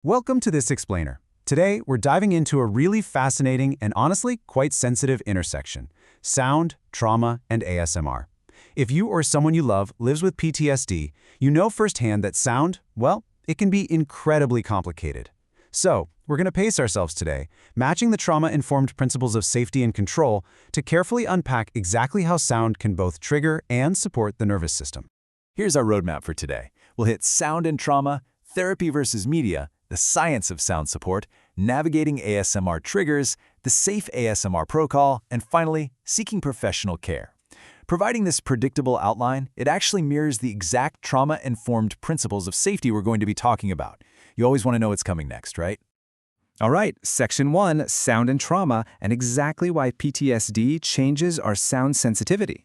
Welcome to this explainer. Today, we're diving into a really fascinating and honestly quite sensitive intersection: sound, trauma, and ASMR. If you or someone you love lives with PTSD, you know firsthand that sound, well, it can be incredibly complicated. So, we're going to pace ourselves today, matching the trauma-informed principles of safety and control to carefully unpack exactly how sound can both trigger and support the nervous system. Here's our roadmap for today. We'll hit sound and trauma, therapy versus media, the science of sound support, navigating ASMR triggers, the safe ASMR protocol, and finally, seeking professional care. Providing this predictable outline, it actually mirrors the exact trauma-informed principles of safety we're going to be talking about. You always want to know what's coming next, right? All right, Section 1, Sound and Trauma, and exactly why PTSD changes our sound sensitivity.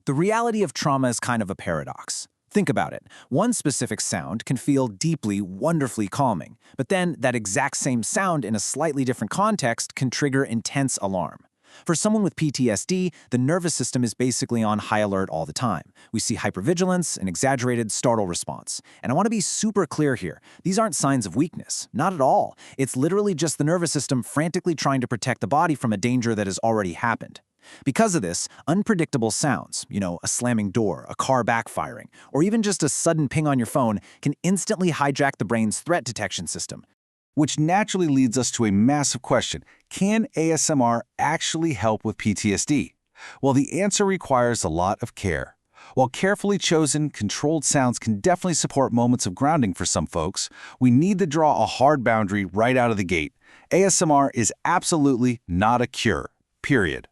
The reality of trauma is kind of a paradox. Think about it. One specific sound can feel deeply, wonderfully calming, but then that exact same sound in a slightly different context can trigger intense alarm. For someone with PTSD, the nervous system is basically on high alert all the time. We see hypervigilance, an exaggerated startle response. And I want to be super clear here. These aren't signs of weakness. Not at all. It's literally just the nervous system frantically trying to protect the body from a danger that has already happened. Because of this, unpredictable sounds, a slamming door, a car backfiring, or even just a sudden ping on your phone can instantly hijack the brain's threat detection system. Which naturally leads us to a massive question. Can ASMR actually help with PTSD? Well, the answer requires a lot of care. While carefully chosen, controlled sounds can definitely support moments of grounding for some folks, we need to draw a hard boundary right out of the gate. ASMR is absolutely not a cure, period.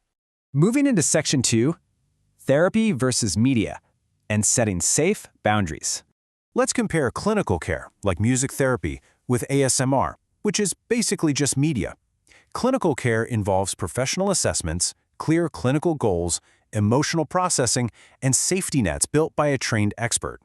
Moving into Section 2, Therapy versus Media, and setting safe boundaries. Let's compare clinical care, like music therapy, with ASMR, which is basically just media. Clinical care involves professional assessments, clear clinical goals, emotional processing, and safety nets built by a trained expert.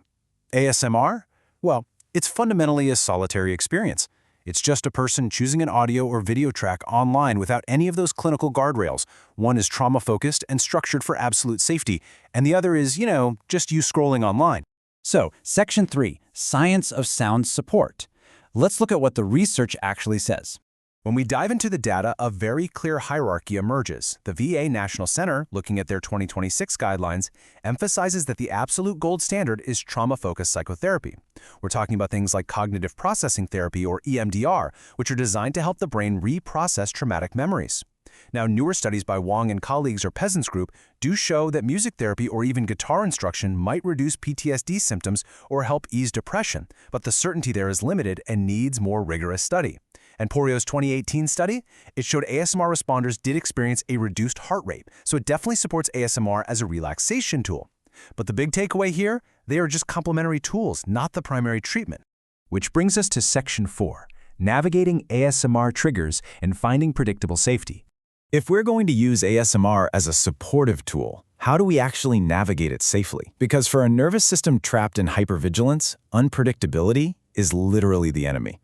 ASMR? Well, it's fundamentally a solitary experience. It's just a person choosing an audio or video track online without any of those clinical guardrails. One is trauma-focused and structured for absolute safety, and the other is, just you scrolling online. So, Section 3, Science of Sound Support. Let's look at what the research actually says. When we dive into the data, a very clear hierarchy emerges. The VA National Center, looking at their 2026 guidelines, emphasizes that the absolute gold standard is trauma-focused psychotherapy. We're talking about things like cognitive processing therapy, or EMDR, which are designed to help the brain reprocess traumatic memories. Now, newer studies by Wang and colleagues or Peasants Group do show that music therapy or even guitar instruction might reduce PTSD symptoms or help ease depression, but the certainty there is limited and needs more rigorous study. And Porio's 2018 study, it showed ASMR responders did experience a reduced heart rate, so it definitely supports ASMR as a relaxation tool. But the big takeaway here, they are just complementary tools, not the primary treatment. Which brings us to Section 4, Navigating ASMR Triggers and Finding Predictable Safety. If we're going to use ASMR as a supportive tool, how do we actually navigate it safely? Because for a nervous system trapped in hypervigilance, unpredictability is literally the enemy.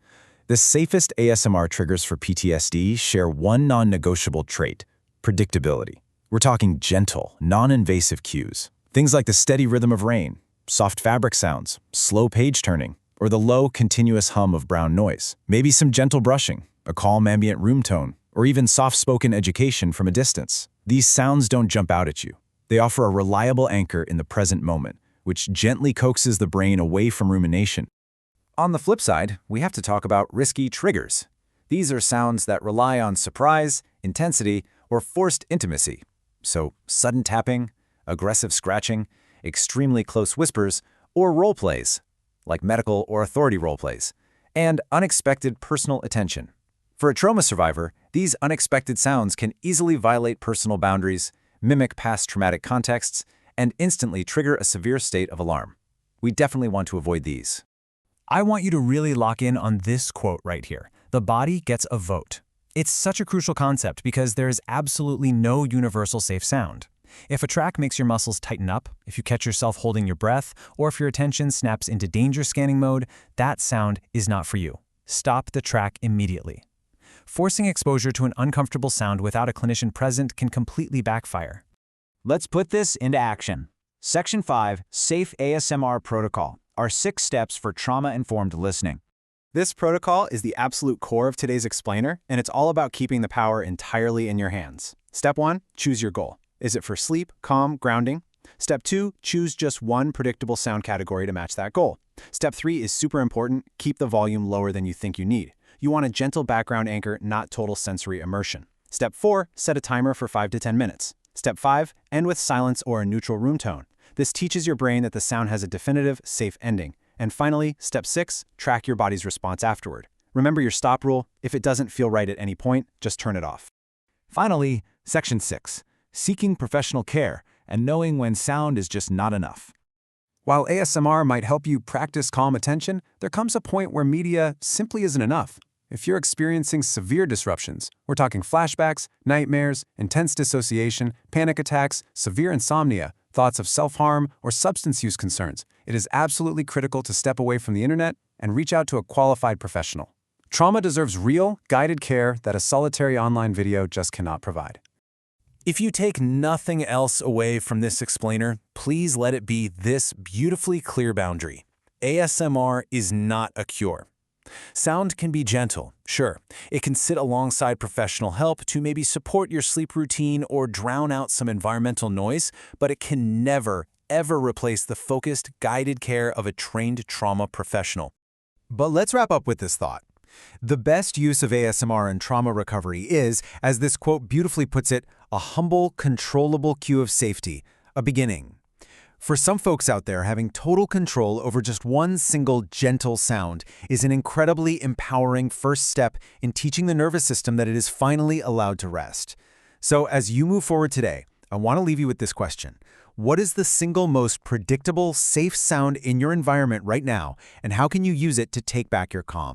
The safest ASMR triggers for PTSD share one non-negotiable trait: predictability. We're talking gentle, non-invasive cues. Things like the steady rhythm of rain, soft fabric sounds, slow page turning, or the low, continuous hum of brown noise. Maybe some gentle brushing, a calm ambient room tone, or even soft-spoken education from a distance. These sounds don't jump out at you. They offer a reliable anchor in the present moment, which gently coaxes the brain away from rumination. On the flip side, we have to talk about risky triggers. These are sounds that rely on surprise, intensity, or forced intimacy. So, sudden tapping, aggressive scratching, extremely close whispers, or role plays, like medical or authority role plays, and unexpected personal attention. For a trauma survivor, these unexpected sounds can easily violate personal boundaries, mimic past traumatic contexts, and instantly trigger a severe state of alarm. We definitely want to avoid these. I want you to really lock in on this quote right here. The body gets a vote. It's such a crucial concept because there is absolutely no universal safe sound. If a track makes your muscles tighten up, if you catch yourself holding your breath, or if your attention snaps into danger scanning mode, that sound is not for you. Stop the track immediately. Forcing exposure to an uncomfortable sound without a clinician present can completely backfire. Let's put this into action. Section 5, Safe ASMR Protocol, are 6 steps for trauma-informed listening. This protocol is the absolute core of today's explainer, and it's all about keeping the power entirely in your hands. Step 1, choose your goal. Is it for sleep, calm, grounding? Step 2, choose just one predictable sound category to match that goal. Step 3 is super important, keep the volume lower than you think you need. You want a gentle background anchor, not total sensory immersion. Step 4, set a timer for 5 to 10 minutes. Step 5, end with silence or a neutral room tone. This teaches your brain that the sound has a definitive, safe ending. And finally, step 6, track your body's response afterward. Remember your stop rule. If it doesn't feel right at any point, just turn it off. Finally, Section 6, seeking professional care and knowing when sound is just not enough. While ASMR might help you practice calm attention, there comes a point where media simply isn't enough. If you're experiencing severe disruptions, we're talking flashbacks, nightmares, intense dissociation, panic attacks, severe insomnia, thoughts of self-harm, or substance use concerns, it is absolutely critical to step away from the internet and reach out to a qualified professional. Trauma deserves real, guided care that a solitary online video just cannot provide. If you take nothing else away from this explainer, please let it be this beautifully clear boundary. ASMR is not a cure. Sound can be gentle, sure. It can sit alongside professional help to maybe support your sleep routine or drown out some environmental noise, but it can never, ever replace the focused, guided care of a trained trauma professional. But let's wrap up with this thought. The best use of ASMR in trauma recovery is, as this quote beautifully puts it, a humble, controllable cue of safety, a beginning. For some folks out there, having total control over just one single gentle sound is an incredibly empowering first step in teaching the nervous system that it is finally allowed to rest. So as you move forward today, I want to leave you with this question. What is the single most predictable, safe sound in your environment right now, and how can you use it to take back your calm?